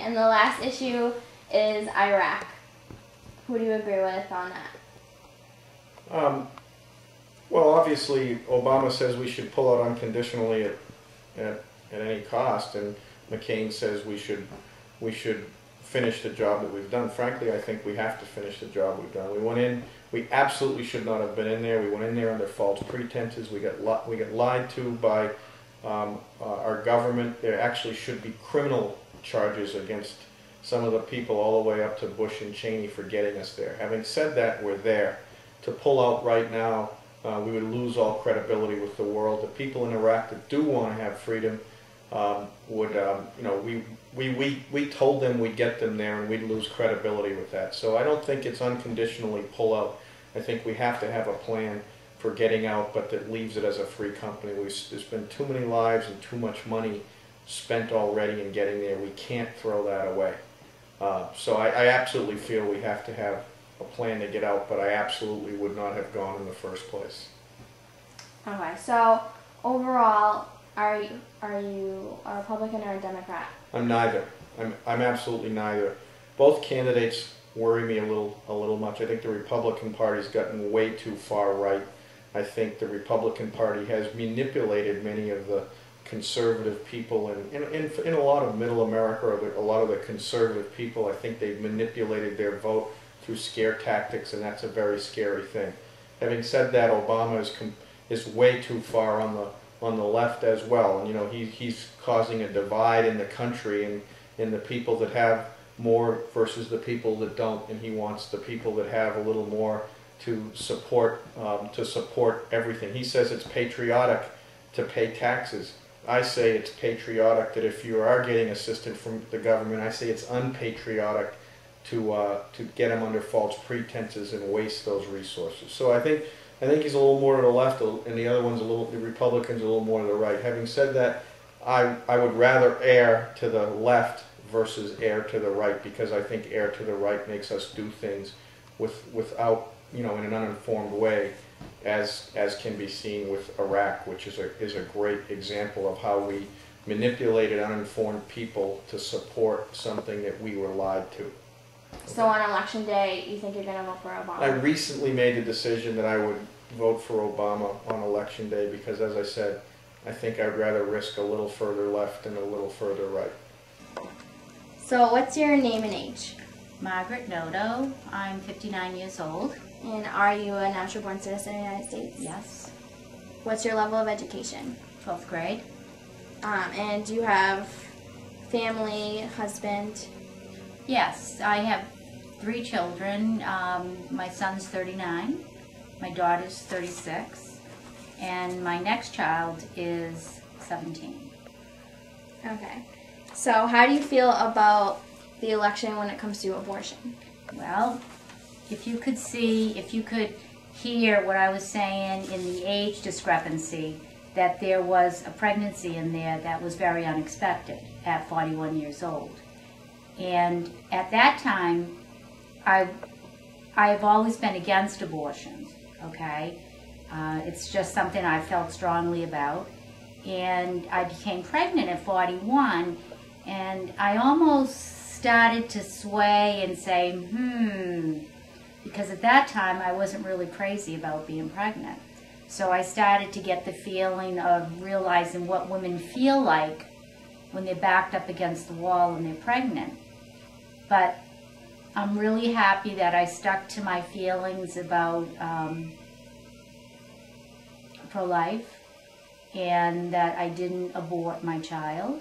and the last issue is Iraq. Who do you agree with on that? Well, obviously, Obama says we should pull out unconditionally at any cost, and McCain says we should finish the job that we've done. Frankly, I think we have to finish the job we've done. We went in. We absolutely should not have been in there. We went in there under false pretenses. We got lied to by our government. There actually should be criminal charges against some of the people all the way up to Bush and Cheney for getting us there. Having said that, we're there. To pull out right now, we would lose all credibility with the world. The people in Iraq that do want to have freedom would, you know, we told them we'd get them there, and we'd lose credibility with that. So I don't think it's unconditionally pull out. I think we have to have a plan for getting out, but that leaves it as a free company. There's been too many lives and too much money spent already in getting there. We can't throw that away. So I absolutely feel we have to have a plan to get out, but I absolutely would not have gone in the first place. Okay, so overall, are you a Republican or a Democrat? I'm neither. I'm absolutely neither. Both candidates worry me a little much. I think the Republican Party's gotten way too far right. I think the Republican Party has manipulated many of the conservative people in a lot of middle America, or a lot of the conservative people. I think they've manipulated their vote through scare tactics, and that's a very scary thing. Having said that, Obama is way too far on the left as well, and you know he's causing a divide in the country, and in the people that have more versus the people that don't, and he wants the people that have a little more to support everything. He says it's patriotic to pay taxes. I say it's patriotic that if you are getting assistance from the government, I say it's unpatriotic to get them under false pretenses and waste those resources. So I think he's a little more to the left, and the other one's the Republicans a little more to the right. Having said that, I would rather err to the left versus err to the right, because I think err to the right makes us do things without, you know, in an uninformed way, as can be seen with Iraq, which is a great example of how we manipulated uninformed people to support something that we were lied to. So on election day, you think you're going to vote for Obama? I recently made the decision that I would vote for Obama on election day because, as I said, I think I'd rather risk a little further left than a little further right. So what's your name and age? Margaret Noto. I'm 59 years old. And are you a natural-born citizen of the United States? Yes. What's your level of education? 12th grade. And do you have family, husband? Yes, I have 3 children. My son's 39, my daughter's 36, and my next child is 17. Okay. So how do you feel about the election when it comes to abortion? Well, if you could hear what I was saying in the age discrepancy, that there was a pregnancy in there that was very unexpected at 41 years old. And at that time, I've always been against abortions, okay? It's just something I felt strongly about. And I became pregnant at 41, and I almost started to sway and say, because at that time I wasn't really crazy about being pregnant. So I started to get the feeling of realizing what women feel like when they're backed up against the wall and they're pregnant. But I'm really happy that I stuck to my feelings about pro-life, and that I didn't abort my child.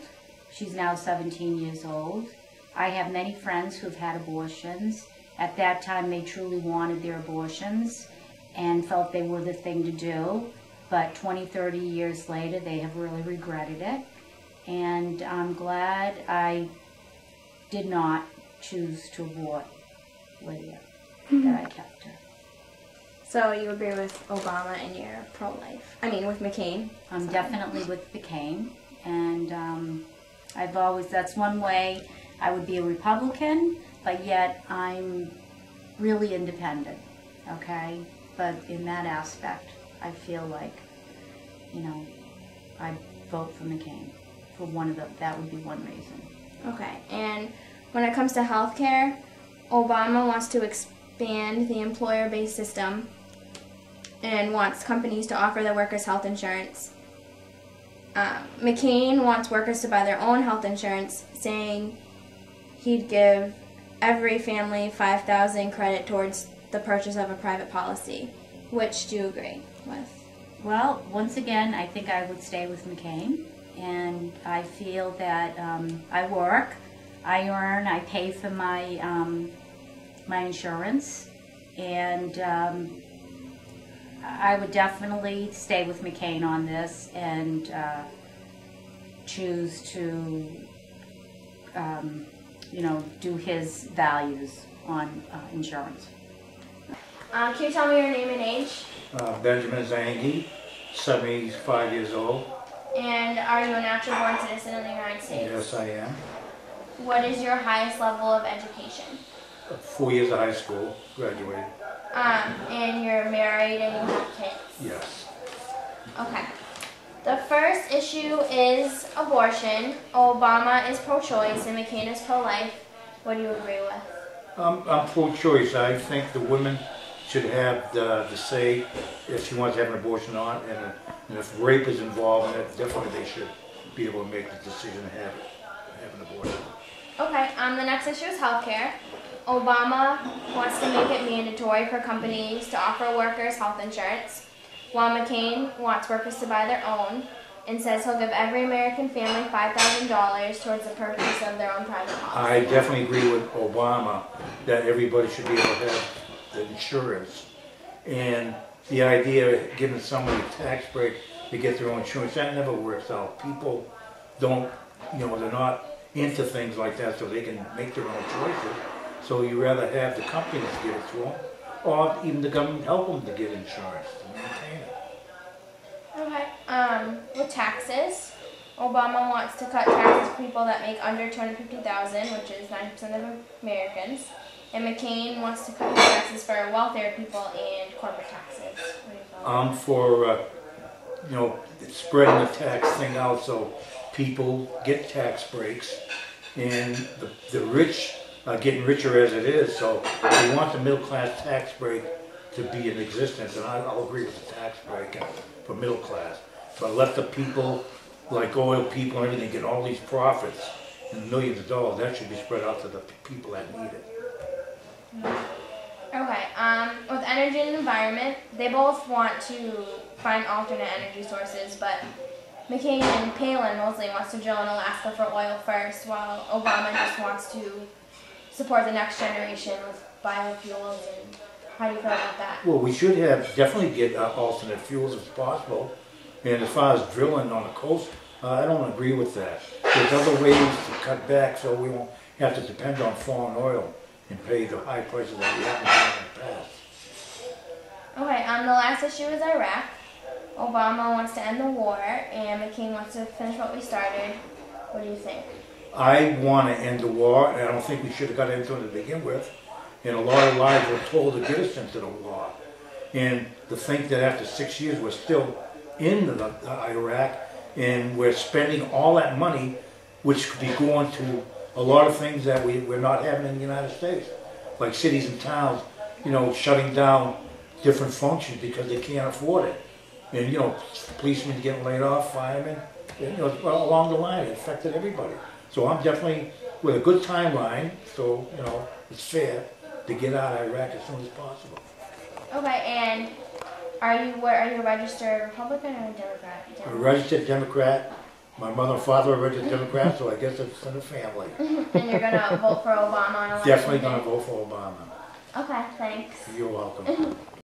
She's now 17 years old. I have many friends who've had abortions. At that time, they truly wanted their abortions and felt they were the thing to do. But 20, 30 years later, they have really regretted it. And I'm glad I did not choose to abort Lydia, that I kept her. So you agree with Obama and you're pro-life? I mean, with McCain? I'm definitely with McCain, and that's one way I would be a Republican, but yet I'm really independent, okay? But in that aspect, I feel like, I'd vote for McCain. That would be one reason. Okay, and when it comes to healthcare, Obama wants to expand the employer-based system and wants companies to offer their workers health insurance. McCain wants workers to buy their own health insurance, saying he'd give every family $5,000 credit towards the purchase of a private policy. Which do you agree with? Well, once again, I think I would stay with McCain, and I feel that I work, I earn, I pay for my my insurance, and I would definitely stay with McCain on this and choose to, do his values on insurance. Can you tell me your name and age? Benjamin Zangi, 75 years old. And are you a natural born citizen of the United States? Yes, I am. What is your highest level of education? 4 years of high school, graduated. And you're married and you have kids? Yes. Okay. The first issue is abortion. Obama is pro-choice and McCain is pro-life. What do you agree with? I'm pro-choice. I think the women should have the say if she wants to have an abortion or not, and if rape is involved in it, definitely they should be able to make the decision to have an abortion. Okay, the next issue is healthcare. Obama wants to make it mandatory for companies to offer workers health insurance, while McCain wants workers to buy their own and says he'll give every American family $5,000 towards the purchase of their own private policy. I definitely agree with Obama that everybody should be able to have the insurance. And the idea of giving somebody a tax break to get their own insurance, that never works out. People don't, they're not into things like that so they can make their own choices. So you rather have the companies give it to them, or even the government help them to get insurance to maintain it. Okay. With taxes, Obama wants to cut taxes for people that make under $250,000, which is 90% of Americans. And McCain wants to cut taxes for wealthier people and corporate taxes. What do you feel? I'm for, spreading the tax thing out so people get tax breaks, and the rich are getting richer as it is. So we want the middle class tax break to be in existence, and I'll agree with the tax break for middle class. But let the people, like oil people and everything, get all these profits and millions of dollars. That should be spread out to the people that need it. Okay, with energy and environment, they both want to find alternate energy sources, but McCain and Palin mostly wants to drill in Alaska for oil first, while Obama just wants to support the next generation with biofuels. And how do you feel about that? Well, we should definitely get alternate fuels if possible. And as far as drilling on the coast, I don't agree with that. There's other ways to cut back so we won't have to depend on foreign oil and pay the high prices that we haven't done in the past. Okay, the last issue is Iraq. Obama wants to end the war, and McCain wants to finish what we started. What do you think? I want to end the war, and I don't think we should have got into it to begin with. And a lot of lies were told to get us into the war. And to think that after 6 years we're still in Iraq, and we're spending all that money, which could be going to a lot of things that we're not having in the United States, like cities and towns, shutting down different functions because they can't afford it. And, policemen getting laid off, firemen, along the line, it affected everybody. So I'm definitely with a good timeline, so, it's fair to get out of Iraq as soon as possible. Okay, and are you a registered Republican or a Democrat? A registered Democrat. My mother and father are registered Democrats, so I guess it's in the family. And you're going to vote for Obama on election day? Definitely going to vote for Obama. Okay, thanks. You're welcome.